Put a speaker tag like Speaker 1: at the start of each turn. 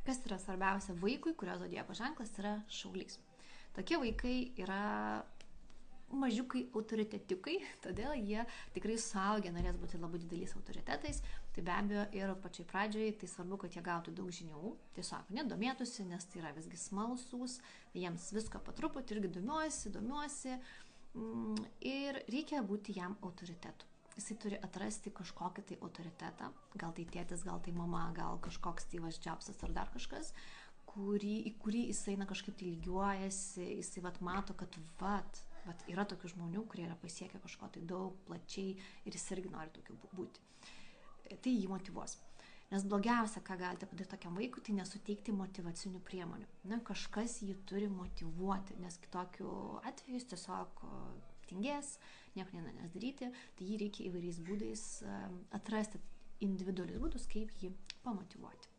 Speaker 1: Kas yra svarbiausia vaikui, kurio zodiako ženklas yra šaulys? Tokie vaikai yra mažiukai autoritetikai, todėl jie tikrai suaugę norės būti labai dideliais autoritetais. Tai be abejo ir pačiai pradžioj tai svarbu, kad jie gautų daug žinių, tiesiog nedomėtųsi, nes tai yra visgi smalsūs, jiems visko patruputį irgi domiuosi ir reikia būti jam autoritetu. Jisai turi atrasti kažkokį tai autoritetą, gal tai tėtis, gal tai mama, gal kažkoks Steve'as Jobsas ar dar kažkas, į kurį jisai kažkaip tai lygiuojasi, jisai mato, kad yra tokių žmonių, kurie yra pasiekę kažko tai daug, plačiai ir jis irgi nori tokiu būti. Tai jį motyvuos. Nes blogiausia, ką galite padaryti tokiam vaikui, tai nesuteikti motyvacinių priemonių. Kažkas jį turi motyvuoti, nes kitokiu atveju jis tiesiog tingės, nieko nenorės daryti, tai jį reikia įvairiais būdais atrasti individualius būdus, kaip jį pamotyvuoti.